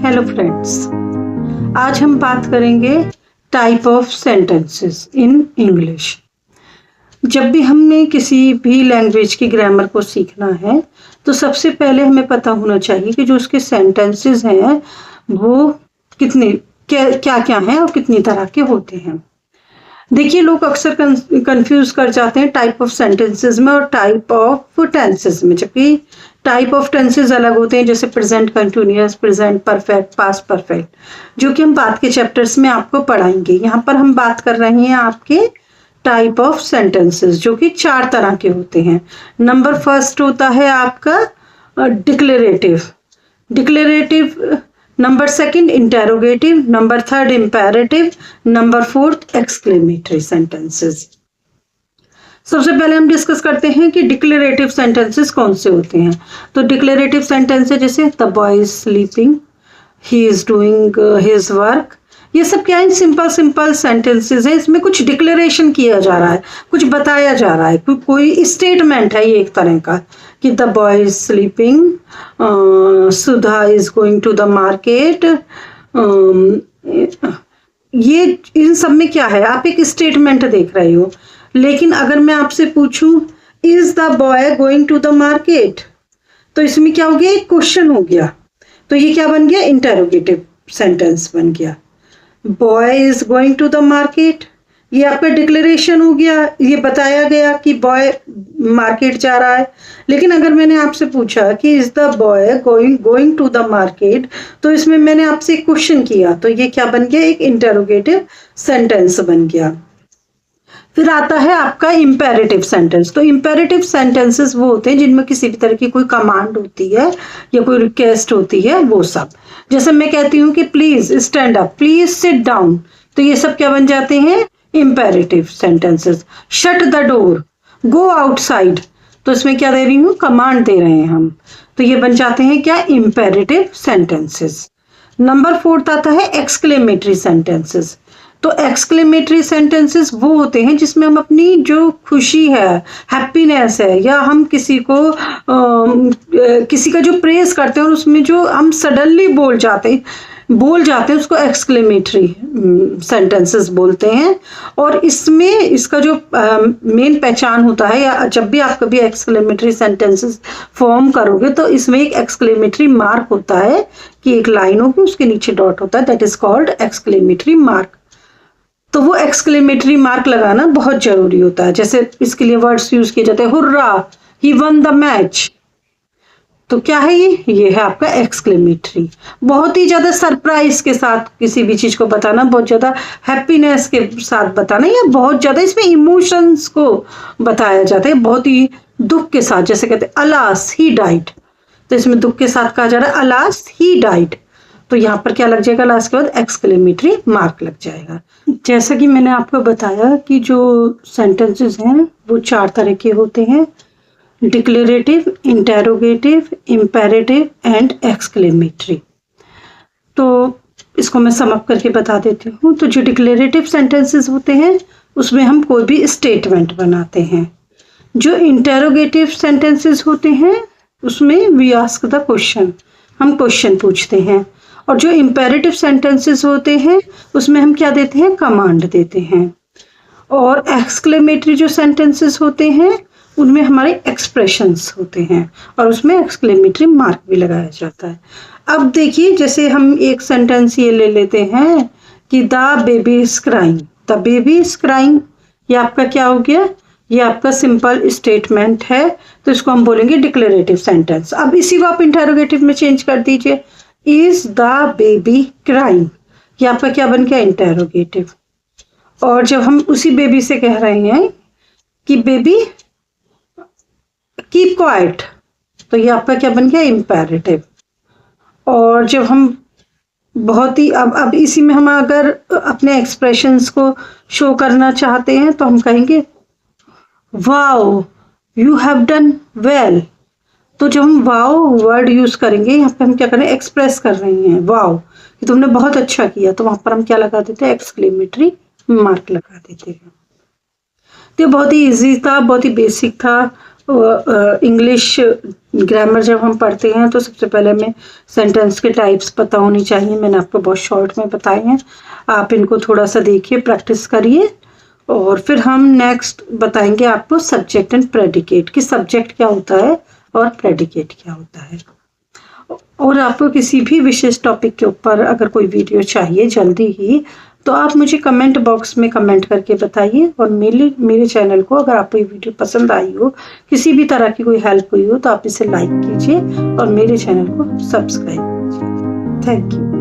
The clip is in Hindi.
हेलो फ्रेंड्स, आज हम बात करेंगे type of sentences in English. जब भी हमें किसी भी लैंग्वेज की ग्रामर को सीखना है तो सबसे पहले हमें पता होना चाहिए कि जो उसके सेंटेंसेस हैं वो कितने क्या क्या हैं और कितनी तरह के होते हैं। देखिए, लोग अक्सर कंफ्यूज कर जाते हैं टाइप ऑफ सेंटेंसेस में और टाइप ऑफ टेंसेस में, जबकि टाइप ऑफ टेंसेस अलग होते हैं, जैसे present continuous, present perfect, past perfect, जो कि हम बाद के चैप्टर्स में आपको पढ़ाएंगे। यहाँ पर हम बात कर रहे हैं आपके टाइप ऑफ सेंटेंसेस, जो कि 4 तरह के होते हैं। नंबर फर्स्ट होता है आपका declarative. Number second interrogative, number third imperative, number fourth exclamatory sentences. सबसे पहले हम डिस्कस करते हैं कि डिक्लेरेटिव सेंटेंसेस कौन से होते हैं। तो डिक्लेरेटिव सेंटेंसेस जैसे the boy is sleeping, he is doing his work, ये सब क्या है? सिंपल सेंटेंसेस है। इसमें कुछ डिक्लेरेशन किया जा रहा है, कुछ बताया जा रहा है, कोई स्टेटमेंट है ये एक तरह का कि the boy is sleeping, Sudha is going to the market. ये इन सब में क्या है? आप एक स्टेटमेंट देख रहे हो। लेकिन अगर मैं आपसे पूछूं is the boy going to the market, तो इसमें क्या हो गया? एक क्वेश्चन हो गया। तो ये क्या बन गया? इंटेरोगेटिव सेंटेंस बन गया। Boy is going to the market, ये आपका डिक्लेरेशन हो गया, ये बताया गया कि बॉय मार्केट जा रहा है। लेकिन अगर मैंने आपसे पूछा कि is the boy going to the market, तो इसमें मैंने आपसे एक क्वेश्चन किया, तो ये क्या बन गया? एक इंटेरोगेटिव सेंटेंस बन गया। फिर आता है आपका इंपेरेटिव सेंटेंस। तो इंपेरेटिव सेंटेंसेस वो होते हैं जिनमें किसी भी तरह की कोई कमांड होती है या कोई रिक्वेस्ट होती है, वो सब। जैसे मैं कहती हूँ कि please stand up, please sit down, तो ये सब क्या बन जाते हैं? Imperative sentences. Shut the door, go outside, तो इसमें क्या दे रही हूँ? कमांड दे रहे हैं हम, तो ये बन जाते हैं क्या? Imperative sentences. नंबर फोर्थ आता है एक्सक्लेमेटरी सेंटेंसेस। तो एक्सक्लेमेटरी सेंटेंसेस वो होते हैं जिसमें हम अपनी जो खुशी है, हैप्पीनेस है, या हम किसी का जो प्रेज करते हैं और उसमें जो हम सडनली बोल जाते हैं उसको एक्सक्लेमेटरी सेंटेंसेस बोलते हैं। और इसमें इसका जो मेन पहचान होता है, या जब भी आप कभी एक्सक्लेमेटरी सेंटेंसेस फॉर्म करोगे तो इसमें एक एक्सक्लेमेटरी मार्क होता है कि एक लाइन होगी, उसके नीचे डॉट होता है, that is called exclamatory mark. तो वो एक्सक्लेमेटरी मार्क लगाना बहुत जरूरी होता है। जैसे इसके लिए वर्ड्स यूज किए जाते हैं, hurrah, he one the match, तो क्या है ये है आपका एक्सक्लेमेटरी। बहुत ही ज्यादा सरप्राइज के साथ किसी भी चीज को बताना, बहुत ज्यादा हैप्पीनेस के साथ बताना, या बहुत ज्यादा इसमें इमोशंस को बताया जाता है, बहुत ही दुख के साथ। जैसे कहते हैं अलास ही डाइड, तो इसमें दुख के साथ कहा जा रहा है अलास ही डाइड, तो यहाँ पर क्या लग जाएगा? लास्ट के बाद एक्सक्लेमेटरी मार्क लग जाएगा। जैसा कि मैंने आपको बताया कि जो सेंटेंसेस हैं वो 4 तरह के होते हैं, declarative, interrogative, imperative and exclamatory. तो इसको मैं सम अप करके बता देती हूँ। तो जो डिक्लेरेटिव सेंटेंसेस होते हैं उसमें हम कोई भी स्टेटमेंट बनाते हैं। जो इंटेरोगेटिव सेंटेंसेस होते हैं उसमें वी आस्क द क्वेश्चन, हम क्वेश्चन पूछते हैं। और जो इंपेरेटिव सेंटेंसेस होते हैं उसमें हम क्या देते हैं? कमांड देते हैं। और एक्सक्लेमेटरी जो सेंटेंसेस होते हैं उनमें हमारे एक्सप्रेशंस होते हैं और उसमें एक्सक्लेमेटरी मार्क भी लगाया जाता है। अब देखिए, जैसे हम एक सेंटेंस ये ले लेते हैं कि the baby is crying, the baby is crying, ये आपका क्या हो गया? ये आपका सिंपल स्टेटमेंट है, तो इसको हम बोलेंगे डिक्लेरेटिव सेंटेंस। अब इसी को आप इंटेरोगेटिव में चेंज कर दीजिए, इज द बेबी क्राइंग, ये आपका क्या बन गया? इंटेरोगेटिव। और जब हम उसी बेबी से कह रहे हैं कि बेबी कीप क्वाइट, तो ये आपका क्या बन गया? इंपेरेटिव। और जब हम बहुत ही अब इसी में हम अगर अपने एक्सप्रेशंस को शो करना चाहते हैं तो हम कहेंगे wow you have done well. तो जब हम वाओ वर्ड यूज करेंगे, यहाँ पे हम क्या करें? एक्सप्रेस कर रहे हैं वाओ कि तुमने बहुत अच्छा किया, तो वहां पर हम क्या लगा देते हैं? एक्सक्लेमेटरी मार्क लगा देते हैं। तो बहुत ही इजी था, बहुत ही बेसिक था, इंग्लिश ग्रामर जब हम पढ़ते हैं तो सबसे पहले हमें सेंटेंस के टाइप्स पता होनी चाहिए। मैंने आपको बहुत शॉर्ट में बताए हैं, आप इनको थोड़ा सा देखिए, प्रैक्टिस करिए। और फिर हम नेक्स्ट बताएंगे आपको सब्जेक्ट एंड प्रेडिकेट, कि सब्जेक्ट क्या होता है और प्रेडिकेट क्या होता है। और आपको किसी भी विशेष टॉपिक के ऊपर अगर कोई वीडियो चाहिए जल्दी ही, तो आप मुझे कमेंट बॉक्स में कमेंट करके बताइए। और मेरे चैनल को अगर आपको ये वीडियो पसंद आई हो, किसी भी तरह की कोई हेल्प हुई हो, तो आप इसे लाइक कीजिए और मेरे चैनल को सब्सक्राइब कीजिए। Thank you.